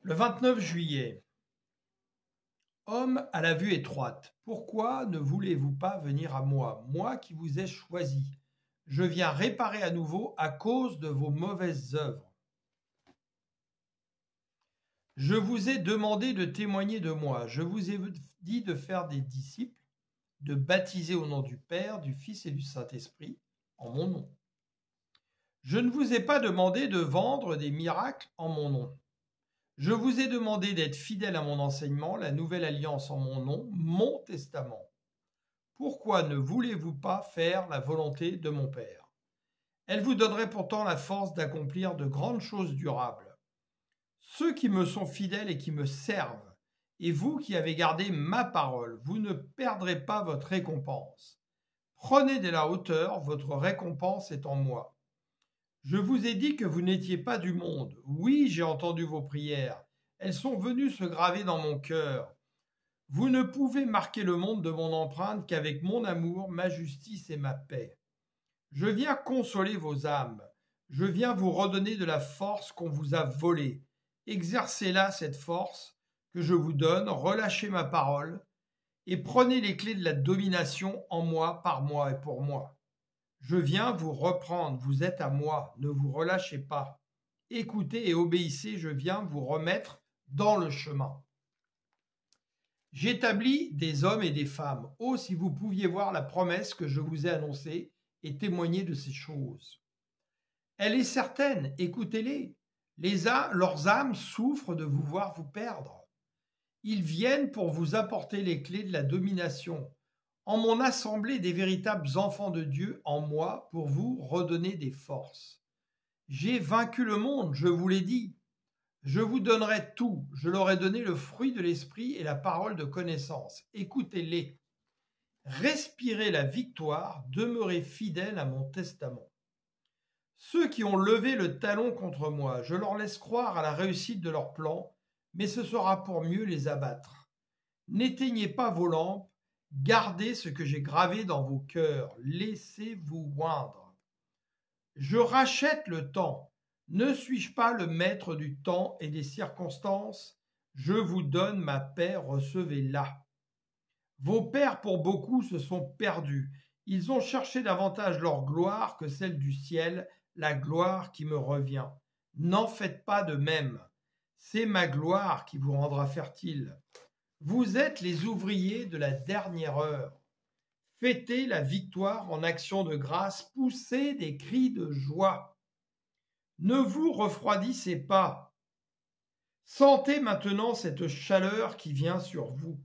Le 29 juillet. Homme à la vue étroite, pourquoi ne voulez-vous pas venir à moi, moi qui vous ai choisi? Je viens réparer à nouveau à cause de vos mauvaises œuvres. Je vous ai demandé de témoigner de moi, je vous ai dit de faire des disciples, de baptiser au nom du Père, du Fils et du Saint-Esprit, en mon nom. Je ne vous ai pas demandé de vendre des miracles en mon nom. Je vous ai demandé d'être fidèle à mon enseignement, la nouvelle alliance en mon nom, mon testament. Pourquoi ne voulez-vous pas faire la volonté de mon Père? Elle vous donnerait pourtant la force d'accomplir de grandes choses durables. Ceux qui me sont fidèles et qui me servent, et vous qui avez gardé ma parole, vous ne perdrez pas votre récompense. Prenez de la hauteur, votre récompense est en moi. Je vous ai dit que vous n'étiez pas du monde. Oui, j'ai entendu vos prières. Elles sont venues se graver dans mon cœur. Vous ne pouvez marquer le monde de mon empreinte qu'avec mon amour, ma justice et ma paix. Je viens consoler vos âmes. Je viens vous redonner de la force qu'on vous a volée. Exercez-la, cette force que je vous donne, relâchez ma parole et prenez les clés de la domination en moi, par moi et pour moi. Je viens vous reprendre, vous êtes à moi, ne vous relâchez pas. Écoutez et obéissez, je viens vous remettre dans le chemin. J'établis des hommes et des femmes. Oh, si vous pouviez voir la promesse que je vous ai annoncée et témoigner de ces choses. Elle est certaine, écoutez-les. Leurs âmes souffrent de vous voir vous perdre. Ils viennent pour vous apporter les clés de la domination. En mon assemblée des véritables enfants de Dieu en moi pour vous redonner des forces. J'ai vaincu le monde, je vous l'ai dit. Je vous donnerai tout, je leur ai donné le fruit de l'esprit et la parole de connaissance. Écoutez-les. Respirez la victoire, demeurez fidèles à mon testament. Ceux qui ont levé le talon contre moi, je leur laisse croire à la réussite de leur plan, mais ce sera pour mieux les abattre. N'éteignez pas vos lampes, gardez ce que j'ai gravé dans vos cœurs, laissez-vous oindre. Je rachète le temps. Ne suis-je pas le maître du temps et des circonstances? Je vous donne ma paix, recevez-la. Vos pères pour beaucoup se sont perdus. Ils ont cherché davantage leur gloire que celle du ciel, la gloire qui me revient. N'en faites pas de même. C'est ma gloire qui vous rendra fertile. Vous êtes les ouvriers de la dernière heure. Fêtez la victoire en action de grâce, poussez des cris de joie. Ne vous refroidissez pas. Sentez maintenant cette chaleur qui vient sur vous.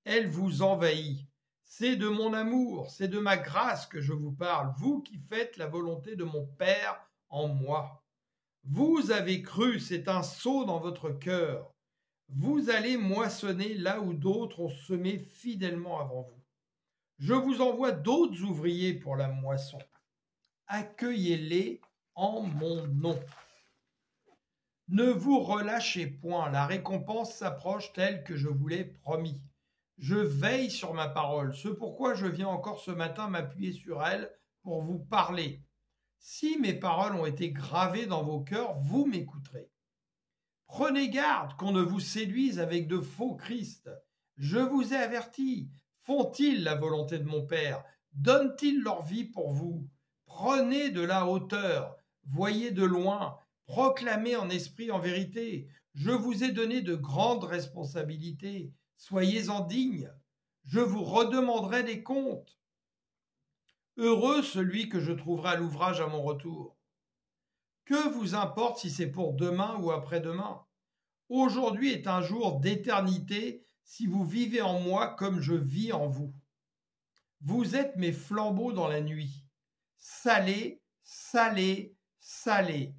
Elle vous envahit. C'est de mon amour, c'est de ma grâce que je vous parle, vous qui faites la volonté de mon Père en moi. Vous avez cru, c'est un sceau dans votre cœur. Vous allez moissonner là où d'autres ont semé fidèlement avant vous. Je vous envoie d'autres ouvriers pour la moisson. Accueillez-les en mon nom. Ne vous relâchez point, la récompense s'approche telle que je vous l'ai promis. Je veille sur ma parole, c'est pourquoi je viens encore ce matin m'appuyer sur elle pour vous parler. Si mes paroles ont été gravées dans vos cœurs, vous m'écouterez. Prenez garde qu'on ne vous séduise avec de faux Christ. Je vous ai averti. Font-ils la volonté de mon Père? Donnent-ils leur vie pour vous? Prenez de la hauteur, voyez de loin, proclamez en esprit, en vérité. Je vous ai donné de grandes responsabilités. Soyez-en dignes. Je vous redemanderai des comptes. Heureux celui que je trouverai à l'ouvrage à mon retour. Que vous importe si c'est pour demain ou après-demain? Aujourd'hui est un jour d'éternité si vous vivez en moi comme je vis en vous. Vous êtes mes flambeaux dans la nuit. Salez, salez, salez.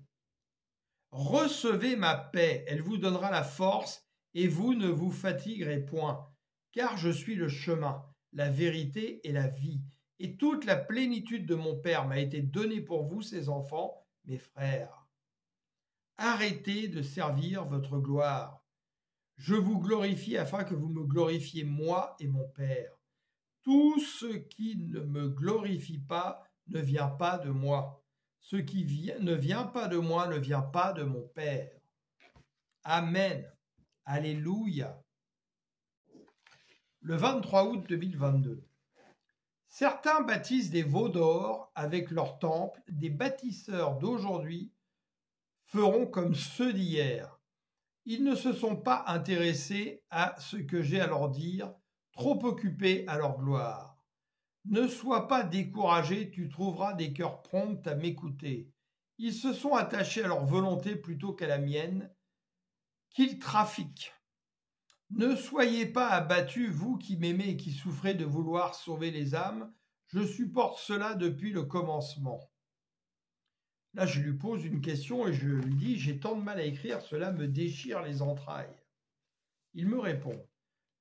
Recevez ma paix, elle vous donnera la force et vous ne vous fatiguerez point, car je suis le chemin, la vérité et la vie. Et toute la plénitude de mon Père m'a été donnée pour vous, ses enfants, mes frères. Arrêtez de servir votre gloire. Je vous glorifie afin que vous me glorifiez moi et mon Père. Tout ce qui ne me glorifie pas ne vient pas de moi. Ce qui ne vient pas de moi ne vient pas de mon Père. Amen. Alléluia. Le 23 août 2022. Certains bâtissent des veaux d'or avec leurs temples. Des bâtisseurs d'aujourd'hui feront comme ceux d'hier. Ils ne se sont pas intéressés à ce que j'ai à leur dire, trop occupés à leur gloire. Ne sois pas découragé, tu trouveras des cœurs prompts à m'écouter. Ils se sont attachés à leur volonté plutôt qu'à la mienne, qu'ils trafiquent. Ne soyez pas abattus, vous qui m'aimez et qui souffrez de vouloir sauver les âmes, je supporte cela depuis le commencement. Là, je lui pose une question et je lui dis, j'ai tant de mal à écrire, cela me déchire les entrailles. Il me répond,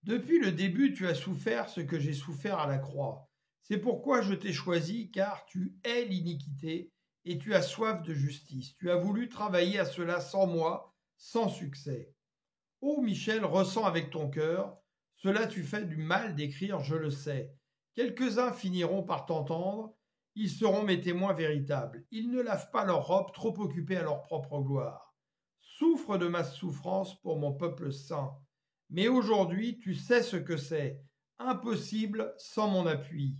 depuis le début, tu as souffert ce que j'ai souffert à la croix. C'est pourquoi je t'ai choisi, car tu hais l'iniquité et tu as soif de justice. Tu as voulu travailler à cela sans moi, sans succès. Ô Michel, ressens avec ton cœur, cela tu fais du mal d'écrire, je le sais. Quelques-uns finiront par t'entendre, ils seront mes témoins véritables. Ils ne lavent pas leur robe, trop occupés à leur propre gloire. Souffre de ma souffrance pour mon peuple saint. Mais aujourd'hui, tu sais ce que c'est. Impossible sans mon appui.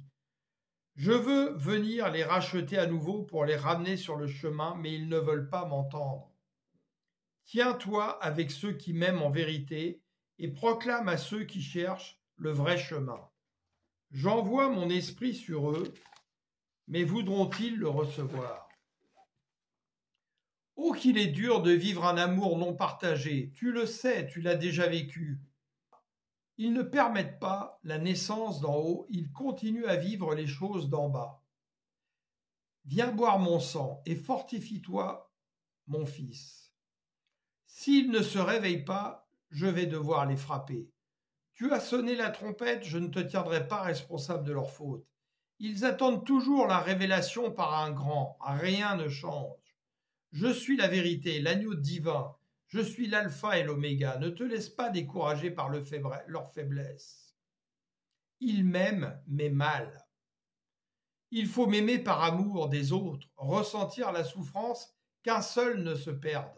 Je veux venir les racheter à nouveau pour les ramener sur le chemin, mais ils ne veulent pas m'entendre. Tiens-toi avec ceux qui m'aiment en vérité et proclame à ceux qui cherchent le vrai chemin. J'envoie mon esprit sur eux, mais voudront-ils le recevoir? Oh, qu'il est dur de vivre un amour non partagé, tu le sais, tu l'as déjà vécu. Ils ne permettent pas la naissance d'en haut, ils continuent à vivre les choses d'en bas. Viens boire mon sang et fortifie-toi, mon fils. S'ils ne se réveillent pas, je vais devoir les frapper. Tu as sonné la trompette, je ne te tiendrai pas responsable de leur faute. Ils attendent toujours la révélation par un grand, rien ne change. Je suis la vérité, l'agneau divin, je suis l'alpha et l'oméga, ne te laisse pas décourager par leur faiblesse. Ils m'aiment, mais mal. Il faut m'aimer par amour des autres, ressentir la souffrance qu'un seul ne se perde.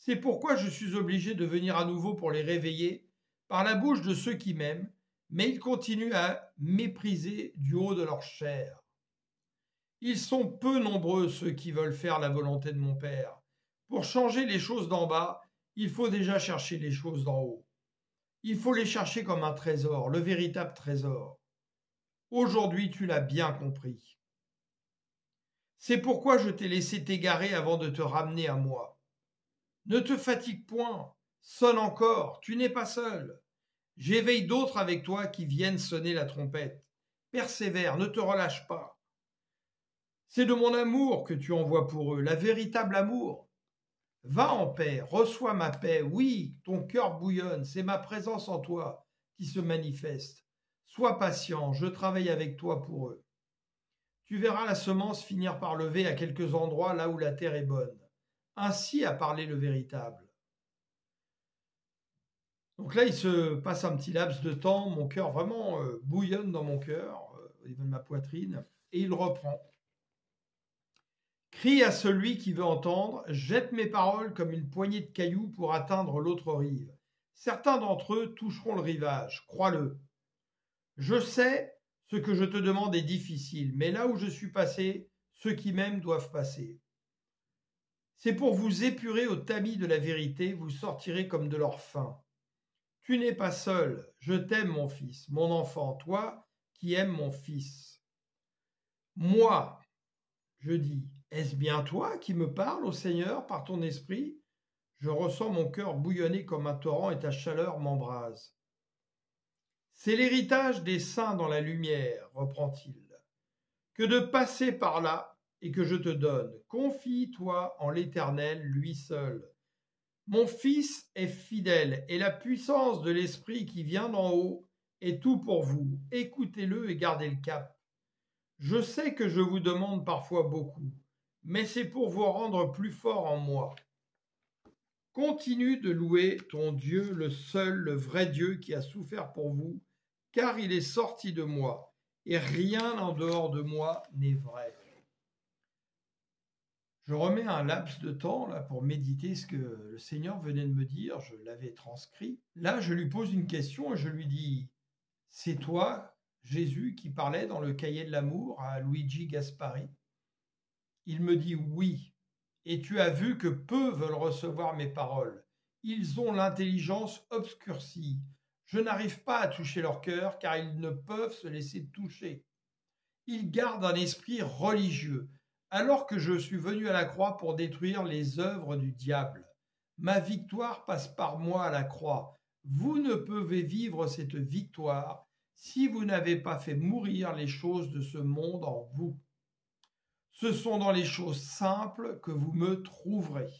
C'est pourquoi je suis obligé de venir à nouveau pour les réveiller par la bouche de ceux qui m'aiment, mais ils continuent à mépriser du haut de leur chair. Ils sont peu nombreux ceux qui veulent faire la volonté de mon Père. Pour changer les choses d'en bas, il faut déjà chercher les choses d'en haut. Il faut les chercher comme un trésor, le véritable trésor. Aujourd'hui, tu l'as bien compris. C'est pourquoi je t'ai laissé t'égarer avant de te ramener à moi. Ne te fatigue point, sonne encore, tu n'es pas seul. J'éveille d'autres avec toi qui viennent sonner la trompette. Persévère, ne te relâche pas. C'est de mon amour que tu envoies pour eux, la véritable amour. Va en paix, reçois ma paix, oui, ton cœur bouillonne, c'est ma présence en toi qui se manifeste. Sois patient, je travaille avec toi pour eux. Tu verras la semence finir par lever à quelques endroits là où la terre est bonne. Ainsi a parlé le véritable. Donc là, il se passe un petit laps de temps, mon cœur vraiment bouillonne dans mon cœur, au niveau de ma poitrine, et il reprend. Crie à celui qui veut entendre, jette mes paroles comme une poignée de cailloux pour atteindre l'autre rive. Certains d'entre eux toucheront le rivage, crois-le. Je sais, ce que je te demande est difficile, mais là où je suis passé, ceux qui m'aiment doivent passer. C'est pour vous épurer au tamis de la vérité, vous sortirez comme de leur faim. Tu n'es pas seul, je t'aime mon fils, mon enfant, toi qui aimes mon fils. Moi, je dis, est-ce bien toi qui me parles, ô Seigneur, par ton esprit? Je ressens mon cœur bouillonner comme un torrent et ta chaleur m'embrase. C'est l'héritage des saints dans la lumière, reprend-il, que de passer par là et que je te donne. Confie-toi en l'Éternel, lui seul. Mon fils est fidèle et la puissance de l'Esprit qui vient d'en haut est tout pour vous. Écoutez-le et gardez le cap. Je sais que je vous demande parfois beaucoup, mais c'est pour vous rendre plus fort en moi. Continue de louer ton Dieu, le seul, le vrai Dieu qui a souffert pour vous, car il est sorti de moi, et rien en dehors de moi n'est vrai. Je remets un laps de temps là pour méditer ce que le Seigneur venait de me dire, je l'avais transcrit. Là, je lui pose une question et je lui dis, c'est toi, Jésus, qui parlait dans le cahier de l'amour à Luigi Gaspari? Il me dit oui. Et tu as vu que peu veulent recevoir mes paroles. Ils ont l'intelligence obscurcie. Je n'arrive pas à toucher leur cœur car ils ne peuvent se laisser toucher. Ils gardent un esprit religieux, alors que je suis venu à la croix pour détruire les œuvres du diable. Ma victoire passe par moi à la croix. Vous ne pouvez vivre cette victoire si vous n'avez pas fait mourir les choses de ce monde en vous. Ce sont dans les choses simples que vous me trouverez.